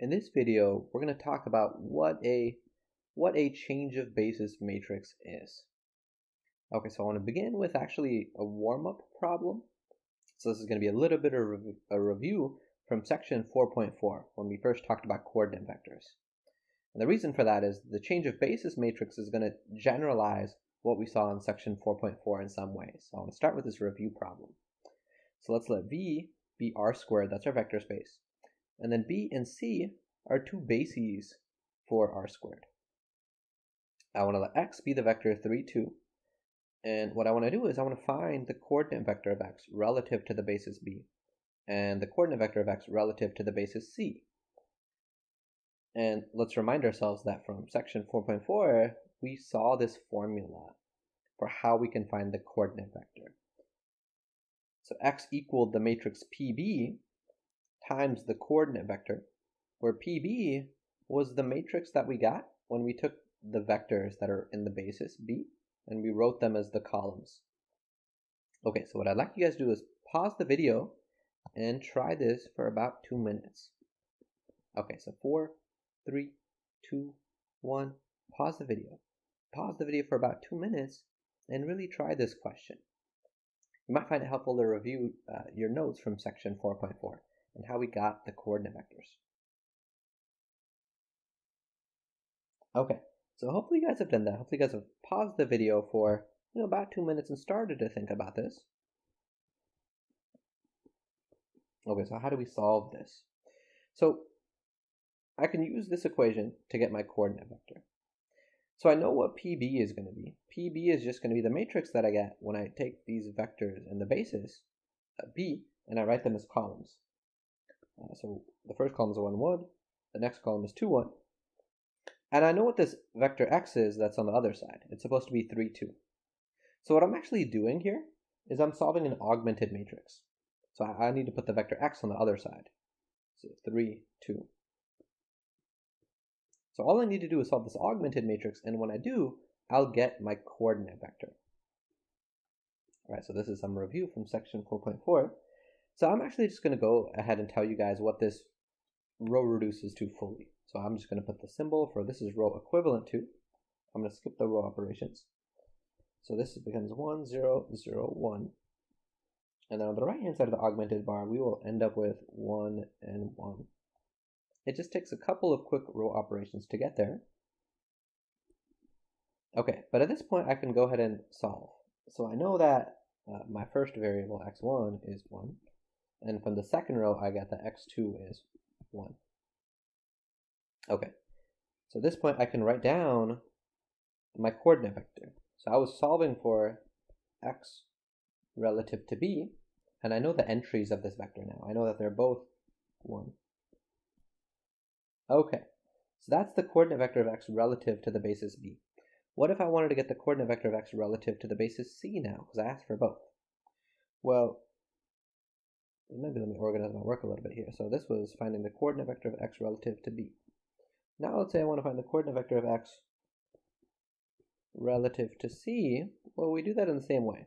In this video, we're going to talk about what a change of basis matrix is. Okay, so I want to begin with actually a warm-up problem. So this is going to be a little bit of a review from section 4.4 when we first talked about coordinate vectors. And the reason for that is the change of basis matrix is going to generalize what we saw in section 4.4 in some ways. So I want to start with this review problem. So let's let V be R squared, that's our vector space. And then B and C are two bases for R squared. I want to let X be the vector 3, 2. And what I want to do is I want to find the coordinate vector of X relative to the basis B and the coordinate vector of X relative to the basis C. And let's remind ourselves that from section 4.4, we saw this formula for how we can find the coordinate vector. So X equaled the matrix PB times the coordinate vector, where PB was the matrix that we got when we took the vectors that are in the basis B and we wrote them as the columns. Okay, so what I'd like you guys to do is pause the video and try this for about 2 minutes. Okay, so 4, 3, 2, 1, pause the video. Pause the video for about 2 minutes and really try this question. You might find it helpful to review your notes from section 4.4 and how we got the coordinate vectors. Okay, so hopefully you guys have done that. Hopefully you guys have paused the video for about 2 minutes and started to think about this. Okay, so how do we solve this? So I can use this equation to get my coordinate vector. So I know what PB is going to be. PB is just going to be the matrix that I get when I take these vectors in the basis B and I write them as columns. So the first column is 1, 1. The next column is 2, 1. And I know what this vector X is that's on the other side. It's supposed to be 3, 2. So what I'm actually doing here is I'm solving an augmented matrix. So I need to put the vector X on the other side. So 3, 2. So all I need to do is solve this augmented matrix, and when I do, I'll get my coordinate vector. All right, so this is some review from section 4.4. So I'm actually just going to go ahead and tell you guys what this row reduces to fully. So I'm just going to put the symbol for this is row equivalent to. I'm going to skip the row operations. So this becomes 1, 0, 0, 1. And then on the right-hand side of the augmented bar, we will end up with 1 and 1. It just takes a couple of quick row operations to get there. Okay, but at this point, I can go ahead and solve. So I know that my first variable, x1, is 1. And from the second row, I get that x2 is 1. Okay, so at this point, I can write down my coordinate vector. So I was solving for x relative to b, and I know the entries of this vector now. I know that they're both 1. Okay, so that's the coordinate vector of x relative to the basis b. What if I wanted to get the coordinate vector of x relative to the basis c now, because I asked for both? Well, maybe let me organize my work a little bit here. So this was finding the coordinate vector of x relative to b. Now let's say I want to find the coordinate vector of x relative to c. Well, we do that in the same way.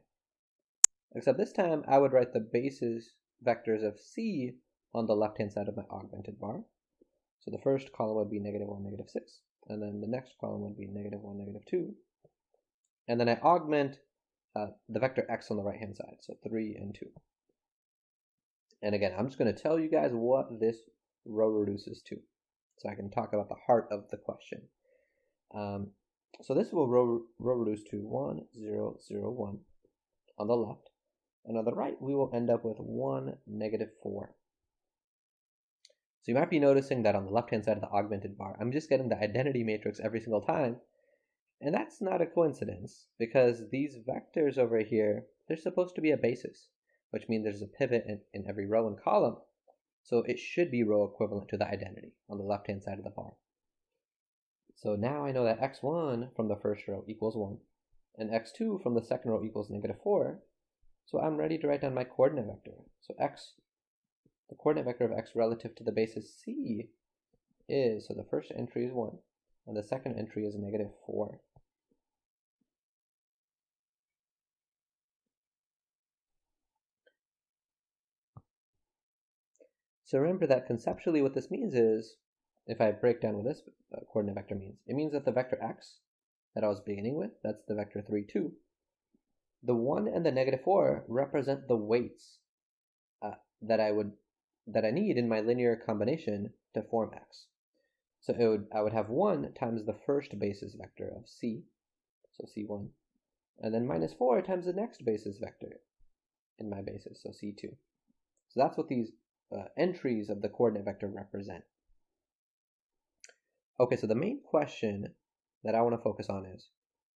Except this time I would write the basis vectors of c on the left-hand side of my augmented bar. So the first column would be -1, -6. And then the next column would be -1, -2. And then I augment the vector x on the right-hand side, so 3 and 2. And again, I'm just going to tell you guys what this row reduces to, so I can talk about the heart of the question. So this will row reduce to 1, 0, 0, 1 on the left. And on the right, we will end up with 1, -4. So you might be noticing that on the left-hand side of the augmented bar, I'm just getting the identity matrix every single time. And that's not a coincidence, because these vectors over here, they're supposed to be a basis, which means there's a pivot in every row and column. So it should be row equivalent to the identity on the left-hand side of the bar. So now I know that x1 from the first row equals 1, and x2 from the second row equals -4. So I'm ready to write down my coordinate vector. So the coordinate vector of x relative to the basis c is, so the first entry is 1, and the second entry is -4. So remember that conceptually what this means is if I break down what this coordinate vector means, it means that the vector x that I was beginning with, that's the vector 3, 2, the 1 and the -4 represent the weights that I need in my linear combination to form x. So I would have 1 times the first basis vector of c, so c1, and then -4 times the next basis vector in my basis, so c2. So that's what these entries of the coordinate vector represent. Okay, so the main question that I want to focus on is,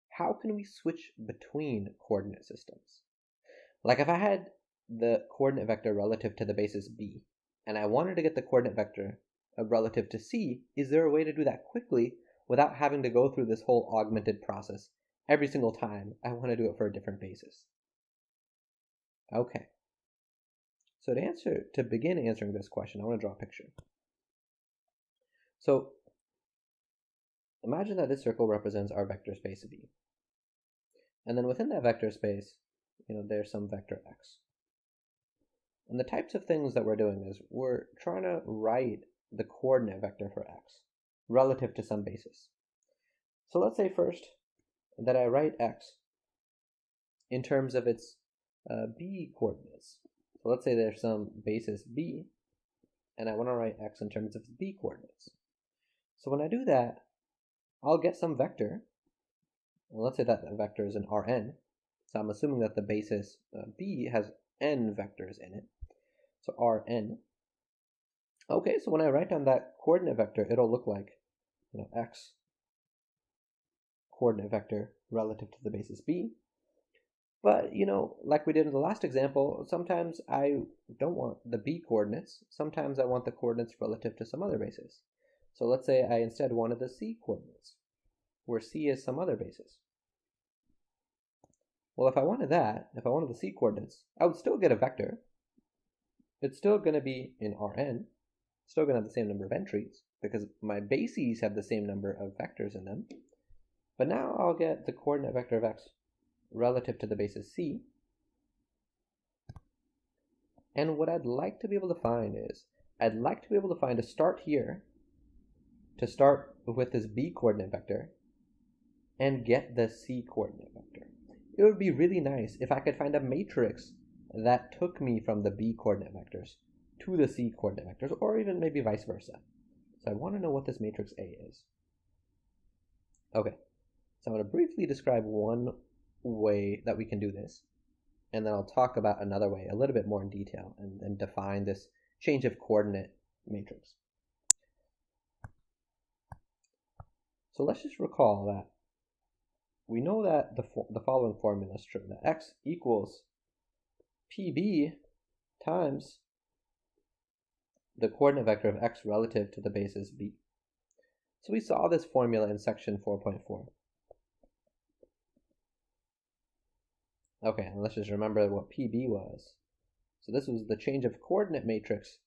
how can we switch between coordinate systems? Like if I had the coordinate vector relative to the basis b, and I wanted to get the coordinate vector relative to c, is there a way to do that quickly without having to go through this whole augmented process every single time I want to do it for a different basis? Okay. So to begin answering this question, I want to draw a picture. So imagine that this circle represents our vector space V. And then within that vector space, there's some vector x. And the types of things that we're doing is we're trying to write the coordinate vector for x relative to some basis. So let's say first that I write x in terms of its b coordinates. So let's say there's some basis b, and I want to write x in terms of its b coordinates. So when I do that, I'll get some vector. Well, let's say that vector is an Rn. So I'm assuming that the basis b has n vectors in it. So Rn. Okay, so when I write down that coordinate vector, it'll look like x coordinate vector relative to the basis b. But, like we did in the last example, sometimes I don't want the b coordinates. Sometimes I want the coordinates relative to some other basis. So let's say I instead wanted the c coordinates, where c is some other basis. Well, if I wanted the c coordinates, I would still get a vector. It's still going to be in Rn, still going to have the same number of entries, because my bases have the same number of vectors in them. But now I'll get the coordinate vector of x relative to the basis c. And what I'd like to be able to find is, I'd like to be able to find a start here, to start with this b coordinate vector, and get the c coordinate vector. It would be really nice if I could find a matrix that took me from the b coordinate vectors to the c coordinate vectors, or even maybe vice versa. So I want to know what this matrix A is. Okay, so I'm going to briefly describe one way that we can do this, and then I'll talk about another way a little bit more in detail and define this change of coordinate matrix. So let's just recall that we know that the following formula is true, that x equals pb times the coordinate vector of x relative to the basis b. So we saw this formula in section 4.4. Okay, and let's just remember what pb was. So this was the change of coordinate matrix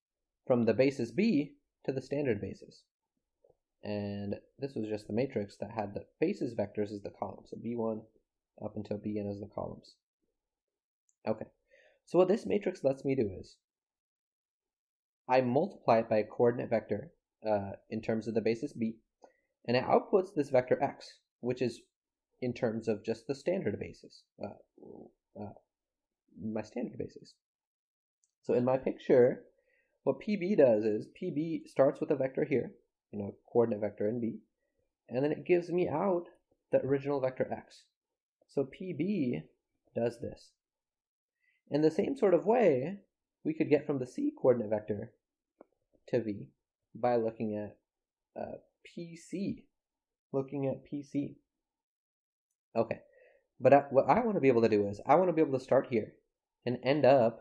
from the basis b to the standard basis. And this was just the matrix that had the basis vectors as the columns, so b1 up until bn as the columns. Okay, so what this matrix lets me do is I multiply it by a coordinate vector in terms of the basis b, and it outputs this vector x, which is in terms of just the standard basis, my standard basis. So in my picture, what pb does is pb starts with a vector here, coordinate vector in b, and then it gives me out the original vector x. So pb does this. In the same sort of way, we could get from the c coordinate vector to v by looking at pc. Okay, but what I want to be able to do is I want to be able to start here and end up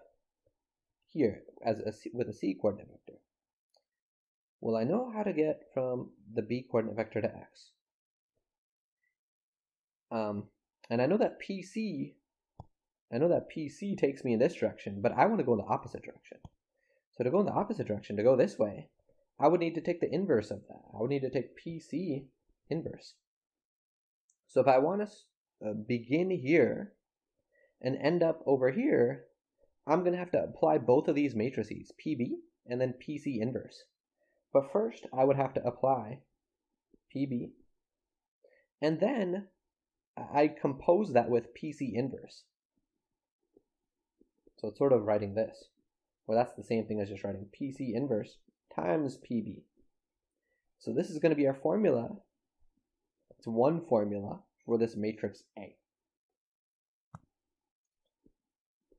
here with a c coordinate vector. Well, I know how to get from the b coordinate vector to x. And I know that PC takes me in this direction, but I want to go in the opposite direction. So to go in the opposite direction, to go this way, I would need to take the inverse of that. I would need to take PC inverse. So if I want to begin here and end up over here, I'm going to have to apply both of these matrices, PB and then PC inverse. But first, I would have to apply PB, and then I compose that with PC inverse. So it's sort of writing this. Well, that's the same thing as just writing PC inverse times PB. So this is going to be our formula. It's one formula for this matrix A.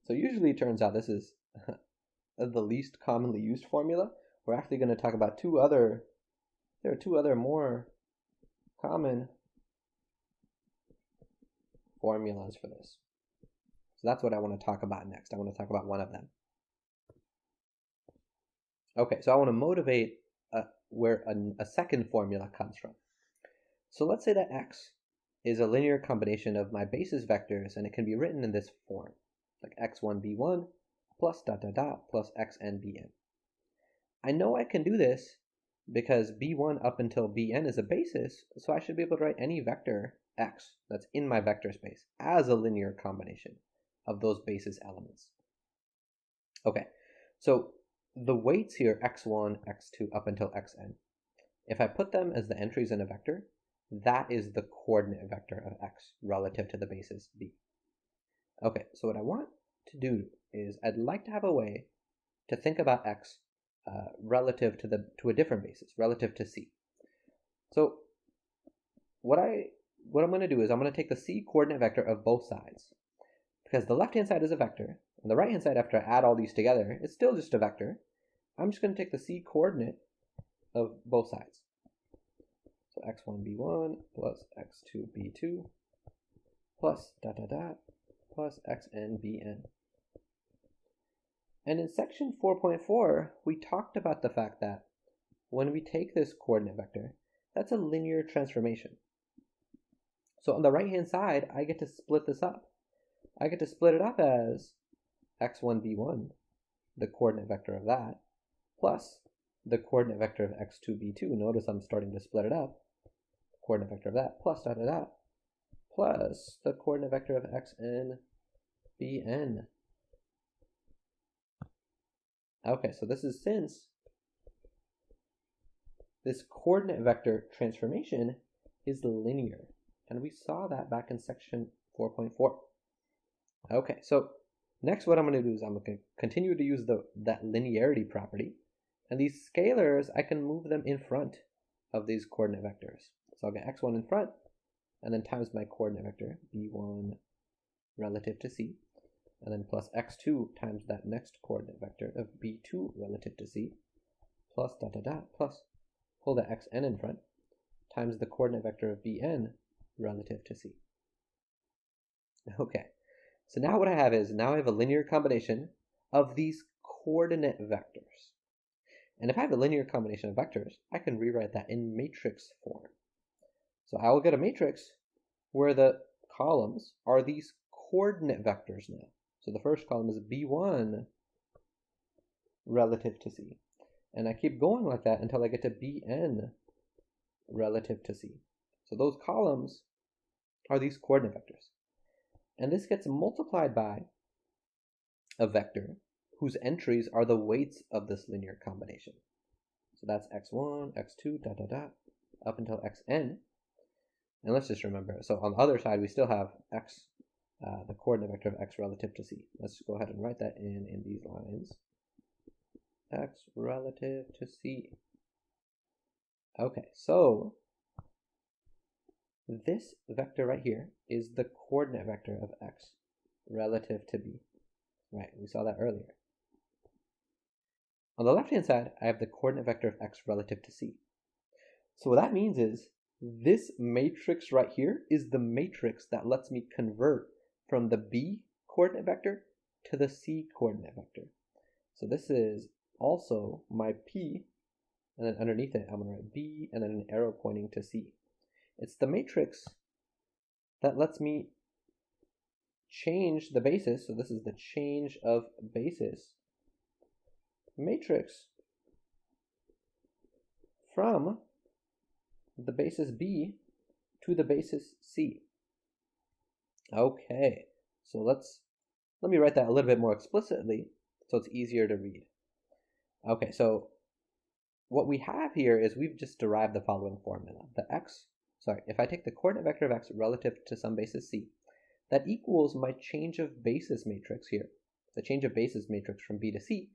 So usually it turns out this is the least commonly used formula. We're actually going to talk about there are two other more common formulas for this. So that's what I want to talk about next. I want to talk about one of them. Okay, so I want to motivate where a second formula comes from. So let's say that X is a linear combination of my basis vectors, and it can be written in this form, like x1 b1 plus dot dot dot plus xn bn. I know I can do this because b1 up until bn is a basis, so I should be able to write any vector x that's in my vector space as a linear combination of those basis elements. Okay, so the weights here, x1, x2, up until xn, if I put them as the entries in a vector, that is the coordinate vector of x relative to the basis b. Okay, so what I want to do is I'd like to have a way to think about x relative to a different basis, relative to c. So what I'm going to do is I'm going to take the c coordinate vector of both sides, because the left-hand side is a vector, and the right-hand side, after I add all these together, it's still just a vector. I'm just going to take the c coordinate of both sides. So x1 b1 plus x2 b2 plus dot dot dot plus xn bn. And in section 4.4, we talked about the fact that when we take this coordinate vector, that's a linear transformation. So on the right-hand side, I get to split this up. I get to split it up as x1 b1, the coordinate vector of that, plus the coordinate vector of x2 b2. Notice I'm starting to split it up. Coordinate vector of that plus dot dot dot plus the coordinate vector of xn bn. Okay, so this is since this coordinate vector transformation is linear, and we saw that back in section 4.4. Okay, so next what I'm going to do is I'm going to continue to use that linearity property, and these scalars, I can move them in front of these coordinate vectors. So I'll get x1 in front, and then times my coordinate vector, b1 relative to c, and then plus x2 times that next coordinate vector of b2 relative to c, plus dot dot dot, plus pull the xn in front, times the coordinate vector of bn relative to c. Okay, so now what I have is, now I have a linear combination of these coordinate vectors. And if I have a linear combination of vectors, I can rewrite that in matrix form. So I will get a matrix where the columns are these coordinate vectors now. So the first column is b1 relative to c. And I keep going like that until I get to bn relative to c. So those columns are these coordinate vectors. And this gets multiplied by a vector whose entries are the weights of this linear combination. So that's x1, x2, dot dot dot, up until xn. And let's just remember, so on the other side, we still have x, the coordinate vector of x relative to c. Let's go ahead and write that in these lines. X relative to c. Okay, so this vector right here is the coordinate vector of x relative to b. Right, we saw that earlier. On the left-hand side, I have the coordinate vector of x relative to c. So what that means is, this matrix right here is the matrix that lets me convert from the b coordinate vector to the c coordinate vector. So this is also my p, and then underneath it, I'm going to write b, and then an arrow pointing to c. It's the matrix that lets me change the basis, so this is the change of basis matrix from the basis b to the basis c. Okay, so let me write that a little bit more explicitly so it's easier to read. Okay, so what we have here is we've just derived the following formula. If I take the coordinate vector of x relative to some basis c, that equals my change of basis matrix here, the change of basis matrix from b to c,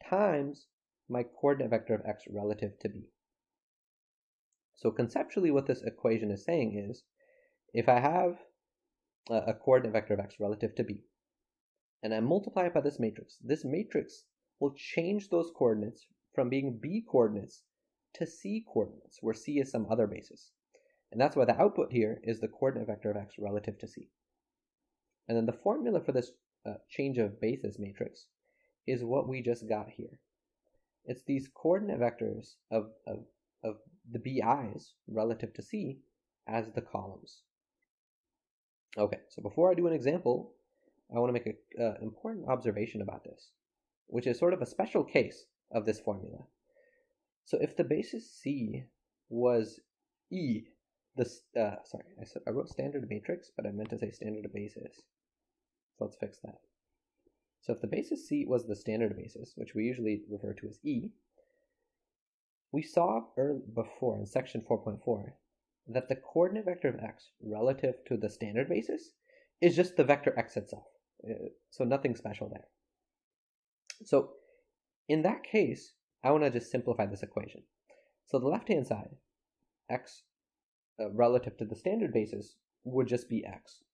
times my coordinate vector of x relative to b. So conceptually what this equation is saying is, if I have a coordinate vector of x relative to b, and I multiply it by this matrix will change those coordinates from being b coordinates to c coordinates, where c is some other basis. And that's why the output here is the coordinate vector of x relative to c. And then the formula for this change of basis matrix is what we just got here. It's these coordinate vectors of the bi's relative to c as the columns. Okay, so before I do an example, I want to make an important observation about this, which is sort of a special case of this formula. So if the basis c was e, I wrote standard matrix, but I meant to say standard basis. So let's fix that. So if the basis c was the standard basis, which we usually refer to as e, we saw before in section 4.4 that the coordinate vector of x relative to the standard basis is just the vector x itself. So nothing special there. So in that case, I want to just simplify this equation. So the left-hand side, x relative to the standard basis, would just be x.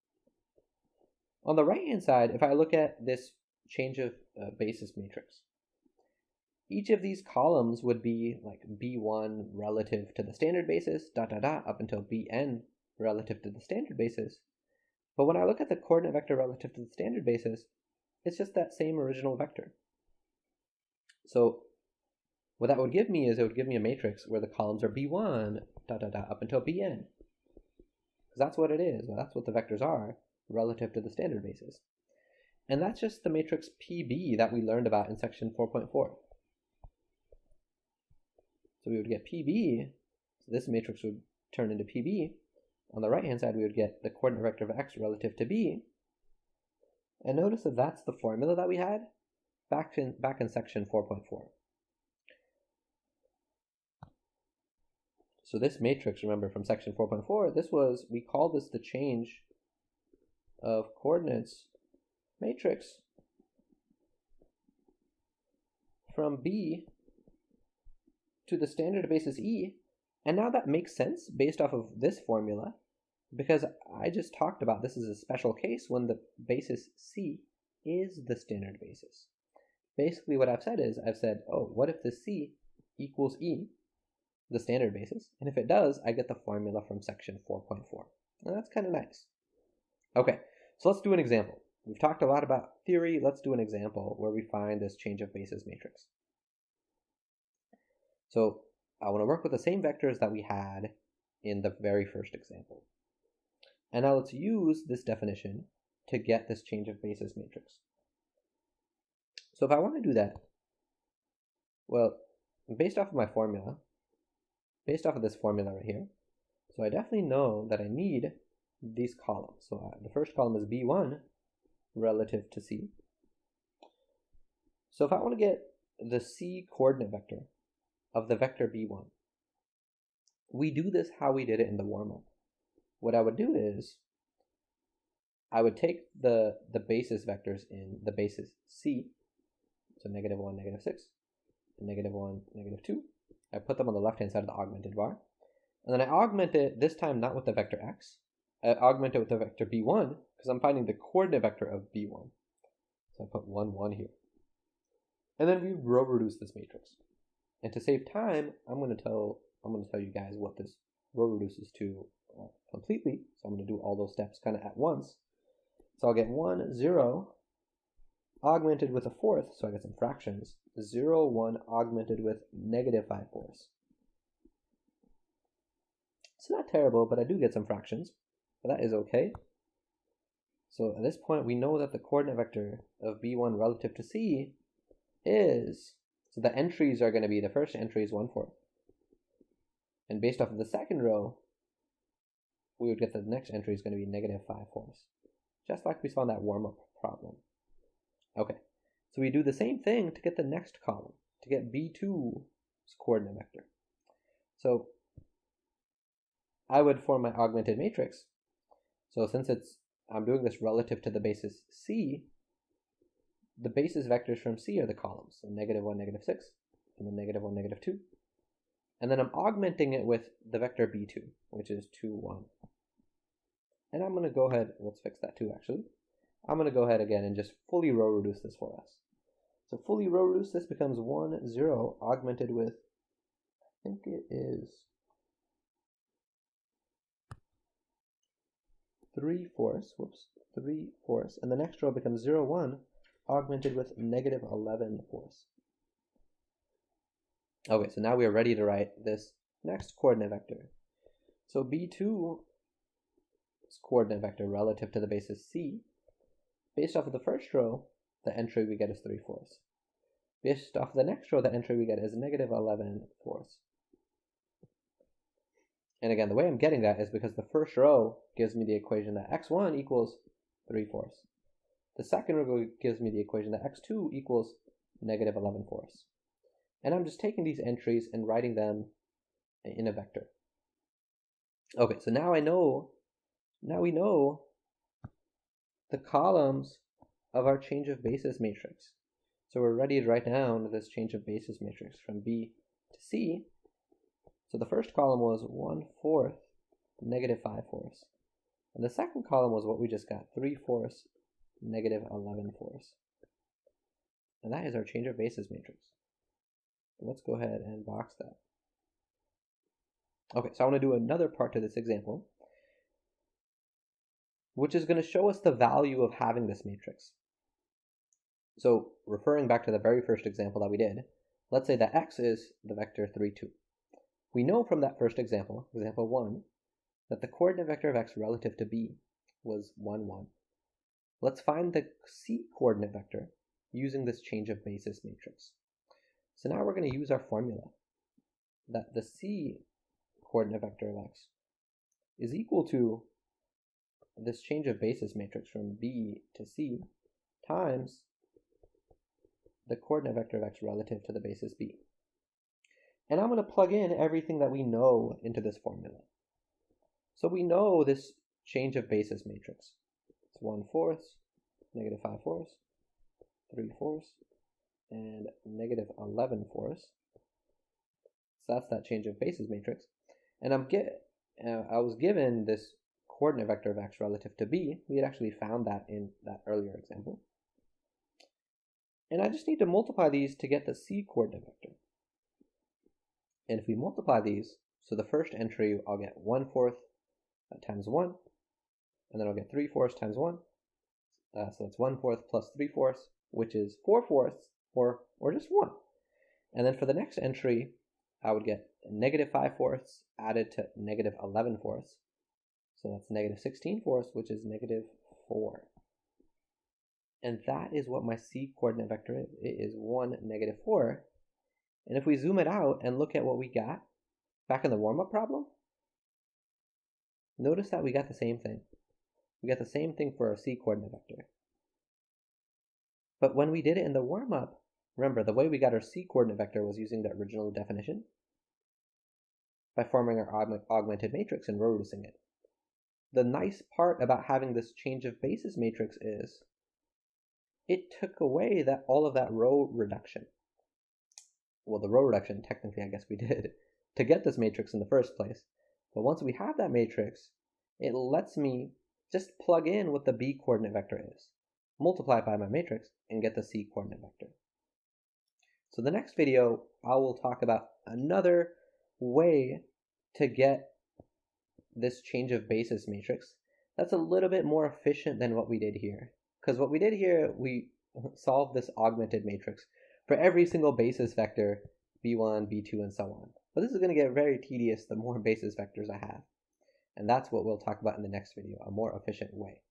On the right-hand side, if I look at this change of basis matrix, each of these columns would be like b1 relative to the standard basis, up until bn relative to the standard basis. But when I look at the coordinate vector relative to the standard basis, it's just that same original vector. So what that would give me is it would give me a matrix where the columns are b1 up until bn. Because that's what it is. Well, that's what the vectors are relative to the standard basis. And that's just the matrix PB that we learned about in section 4.4. So we would get PB, so this matrix would turn into PB. On the right-hand side, we would get the coordinate vector of x relative to b. And notice that that's the formula that we had back in section 4.4. So this matrix, remember from section 4.4, we called this the change of coordinates matrix from b to the standard basis e. And now that makes sense based off of this formula, because I just talked about this is a special case when the basis c is the standard basis. Basically what I've said is, oh, what if the c equals e, the standard basis? And if it does, I get the formula from section 4.4. And that's kind of nice. Okay, so let's do an example. We've talked a lot about theory. Let's do an example where we find this change of basis matrix. So I want to work with the same vectors that we had in the very first example. And now let's use this definition to get this change of basis matrix. So if I want to do that, well, based off of my formula, based off of this formula right here, so I definitely know that I need these columns. So the first column is b1 relative to c. So if I want to get the c coordinate vector of the vector b1, we do this how we did it in the warm-up. What I would do is I would take the basis vectors in the basis c, so -1, -6, and -1, -2. I put them on the left-hand side of the augmented bar. And then I augment it, this time not with the vector x. I augment it with the vector b1, because I'm finding the coordinate vector of b1. So I put 1, 1 here. And then we row reduce this matrix. And to save time, I'm going to tell you guys what this row reduces to completely. So I'm going to do all those steps kind of at once. So I'll get 1, 0, augmented with a fourth, so I get some fractions. 0, 1 augmented with -5/4. It's not terrible, but I do get some fractions. But that is okay. So at this point, we know that the coordinate vector of b1 relative to c is, so the entries are going to be, the first entry is 1/4. And based off of the second row, we would get the next entry is going to be -5/4. Just like we saw in that warm-up problem. Okay, so we do the same thing to get the next column, to get b2 coordinate vector. So I would form my augmented matrix. So since I'm doing this relative to the basis C, the basis vectors from C are the columns. So -1, -6, and then -1, -2. And then I'm augmenting it with the vector B2, which is 2, 1. And I'm going to go ahead, let's fix that too actually. I'm going to go ahead again and just fully row reduce this for us. So fully row reduce, this becomes 1, 0, augmented with, I think it is 3/4, whoops, 3/4, and the next row becomes 0, 1, augmented with -11/4. Okay, so now we are ready to write this next coordinate vector. So B2 is coordinate vector relative to the basis C. Based off of the first row, the entry we get is 3/4. Based off of the next row, the entry we get is -11/4. And again, the way I'm getting that is because the first row gives me the equation that x1 equals 3/4. The second row gives me the equation that x2 equals -11/4. And I'm just taking these entries and writing them in a vector. Okay, so now we know the columns of our change of basis matrix. So we're ready to write down this change of basis matrix from B to C. So the first column was 1/4, -5/4. And the second column was what we just got, 3/4, -11/4. And that is our change of basis matrix. Let's go ahead and box that. Okay, so I want to do another part to this example, which is going to show us the value of having this matrix. So referring back to the very first example that we did, let's say that x is the vector 3, 2. We know from that first example, example 1, that the coordinate vector of x relative to b was 1, 1. Let's find the c coordinate vector using this change of basis matrix. So now we're going to use our formula that the c coordinate vector of x is equal to this change of basis matrix from b to c times the coordinate vector of x relative to the basis b. And I'm going to plug in everything that we know into this formula. So we know this change of basis matrix. It's 1/4, -5/4, 3/4, and -11/4. So that's that change of basis matrix. And I was given this coordinate vector of x relative to b. We had actually found that in that earlier example. And I just need to multiply these to get the c coordinate vector. And if we multiply these, so the first entry, I'll get 1/4 times 1, and then I'll get 3/4 times 1. So that's 1/4 plus 3/4, which is 4/4, or just 1. And then for the next entry, I would get -5/4 added to -11/4. So that's -16/4, which is -4. And that is what my c coordinate vector is. It is 1, -4. And if we zoom it out and look at what we got back in the warm-up problem, notice that we got the same thing. We got the same thing for our c coordinate vector. But when we did it in the warm-up, remember, the way we got our c coordinate vector was using the original definition by forming our augmented matrix and row reducing it. The nice part about having this change of basis matrix is it took away all of that row reduction. Well, the row reduction, technically, I guess we did, to get this matrix in the first place. But once we have that matrix, it lets me just plug in what the b coordinate vector is, multiply it by my matrix, and get the c coordinate vector. So the next video, I will talk about another way to get this change of basis matrix that's a little bit more efficient than what we did here. Because what we did here, we solved this augmented matrix for every single basis vector, b1, b2, and so on. But this is going to get very tedious the more basis vectors I have. And that's what we'll talk about in the next video, a more efficient way.